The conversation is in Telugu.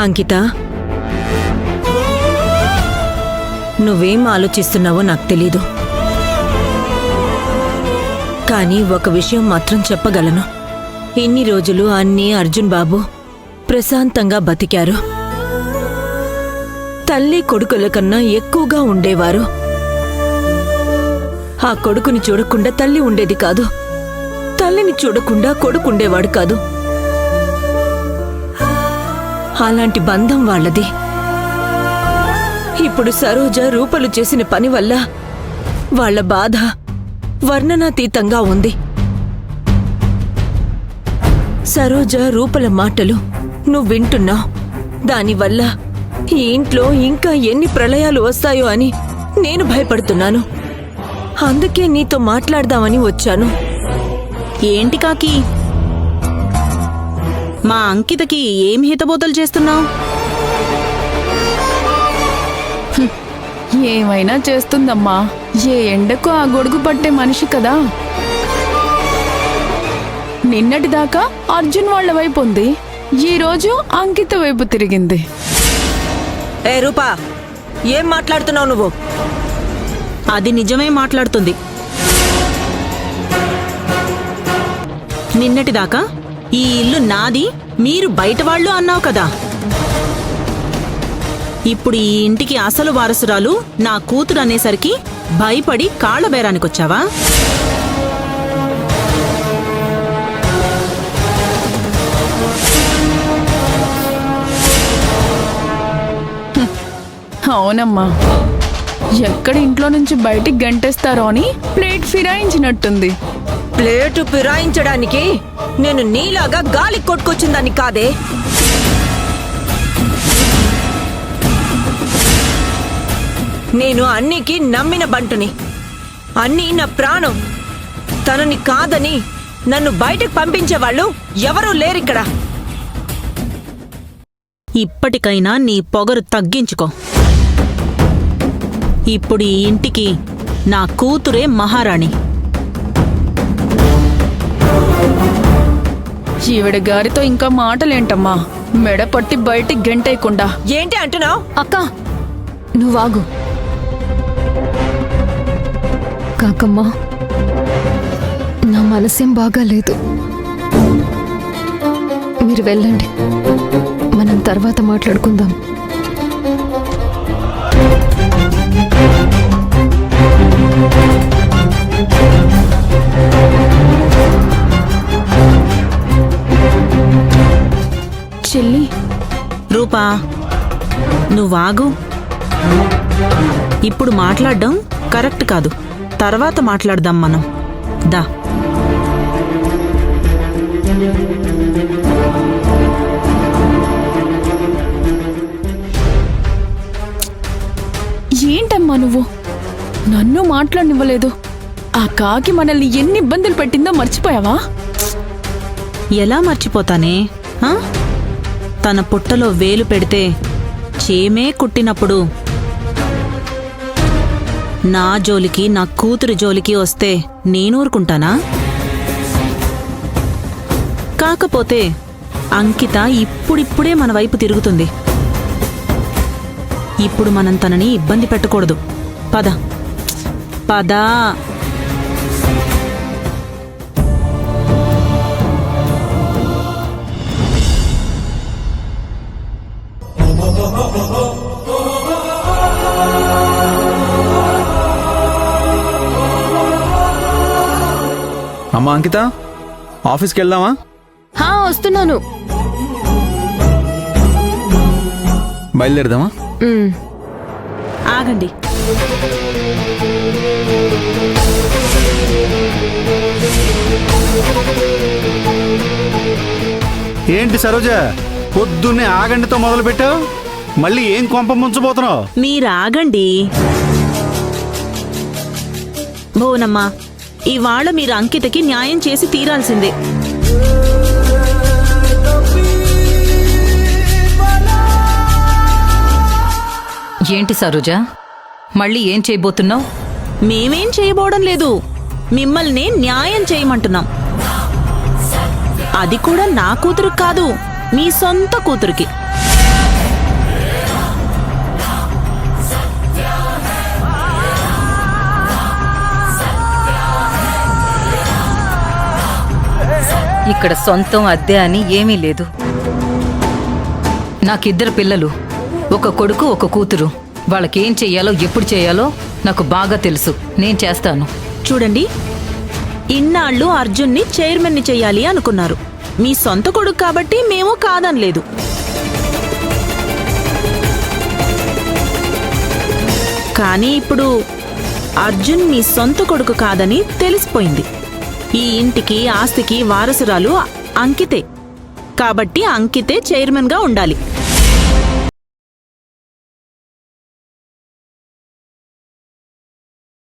అంకిత, నువ్వేం ఆలోచిస్తున్నావో నాకు తెలీదు. కానీ ఒక విషయం మాత్రం చెప్పగలను. ఇన్ని రోజులు అన్నీ అర్జున్ బాబు ప్రశాంతంగా బతికారు. తల్లి కొడుకుల కన్నా ఎక్కువగా ఉండేవారు. ఆ కొడుకుని చూడకుండా తల్లి ఉండేది కాదు, తల్లిని చూడకుండా కొడుకుండేవాడు కాదు. అలాంటి బంధం వాళ్ళది. ఇప్పుడు సరోజ రూపలు చేసిన పని వల్ల వాళ్ళ బాధ వర్ణనాతీతంగా ఉంది. సరోజ రూపల మాటలు నువ్వు వింటున్నావు. దానివల్ల ఈ ఇంట్లో ఇంకా ఎన్ని ప్రళయాలు వస్తాయో అని నేను భయపడుతున్నాను. అందుకే నీతో మాట్లాడదామని వచ్చాను. ఏంటి కాకి, మా అంకితకి ఏం హితబోతలు చేస్తున్నావు? ఏమైనా చేస్తుందమ్మా. ఏ ఎండకు ఆ గొడుగు పట్టే మనిషి కదా. నిన్నటిదాకా అర్జున్ వాళ్ళ వైపు ఉంది, ఈరోజు అంకిత వైపు తిరిగింది. ఏ రూపా, ఏం మాట్లాడుతున్నావు నువ్వు? అది నిజమే మాట్లాడుతుంది. నిన్నటిదాకా ఈ ఇల్లు నాది, మీరు బయటవాళ్ళు అన్నావు కదా. ఇప్పుడు ఈ ఇంటికి అసలు వారసురాలు నా కూతురు అనేసరికి భయపడి కాళ్ళబేరానికొచ్చావా? అవునమ్మా, ఎక్కడ ఇంట్లో నుంచి బయటికి గంటేస్తారో అని ప్లేట్ ఫిరాయించినట్టుంది. ప్లేటు ఫిరాయించడానికి నేను నీలాగా గాలి కొట్టుకొచ్చిందాన్ని కాదే. నేను అన్నీకి నమ్మిన బంటుని. అన్నీ నా ప్రాణం. తనని కాదని నన్ను బయటకు పంపించేవాళ్ళు ఎవరూ లేరిక్కడ. ఇప్పటికైనా నీ పొగరు తగ్గించుకో. ఇప్పుడు ఈ ఇంటికి నా కూతురే మహారాణి. ఈవిడ గారితో ఇంకా మాటలేంటమ్మా, మెడ పట్టి బయటికి గంటేయకుండా. ఏంటి అంటున్నావు? అక్క, నువ్వాగు. కాకమ్మా, నా మనసేం బాగాలేదు. మీరు వెళ్ళండి, మనం తర్వాత మాట్లాడుకుందాం. చెల్లి, రూపా, నువ్వాగు. ఇప్పుడు మాట్లాడడం కరెక్ట్ కాదు, తర్వాత మాట్లాడదాం మనం. దా. ఏంటమ్మా నువ్వు? నన్ను మాట్లాడనివ్వలేదు. ఆ కాకి మనల్ని ఎన్ని ఇబ్బందులు పెట్టిందో మర్చిపోయావా? ఎలా మర్చిపోతానే? తన పుట్టలో వేలు పెడితే చేమే కుట్టినప్పుడు నా జోలికి, నా కూతురు జోలికి వస్తే నేనూరుకుంటానా? కాకపోతే అంకిత ఇప్పుడిప్పుడే మన వైపు తిరుగుతుంది. ఇప్పుడు మనం తనని ఇబ్బంది పెట్టకూడదు. పద పదా. అమ్మా అంకిత, ఆఫీస్కి వెళ్దామా? వస్తున్నాను. బయలుదేరదామా? ఆగండి. ఏంటి సరోజ, పొద్దున్నే ఆగండితో మొదలు పెట్టావు? మళ్ళీ ఏం కొంప ముంచబోతున్నావు? మీరాగండి. భువనమ్మా, ఇవాళ మీరు అంకితకి న్యాయం చేసి తీరాల్సిందే. ఏంటి సరోజ, మళ్ళీ ఏం చేయబోతున్నావు? మేమేం చేయబోవడం లేదు, మిమ్మల్ని న్యాయం చేయమంటున్నాం. అది కూడా నా కూతురు కాదు, మీ సొంత కూతురికి. ఇక్కడ సొంతం అద్దె అని ఏమీ లేదు. నాకిద్దరు పిల్లలు, ఒక కొడుకు ఒక కూతురు. వాళ్ళకేం చెయ్యాలో ఎప్పుడు చేయాలో నాకు బాగా తెలుసు. నేను చేస్తాను. చూడండి, ఇన్నాళ్ళు అర్జున్ని చైర్మన్ని చెయ్యాలి అనుకున్నారు. మీ సొంత కొడుకు కాబట్టి మేము కాదనలేదు. కానీ ఇప్పుడు అర్జున్ మీ సొంత కొడుకు కాదని తెలిసిపోయింది. ఈ ఇంటికి ఆస్తికి వారసురాలు అంకితే. కాబట్టి అంకితే చైర్మన్గా ఉండాలి.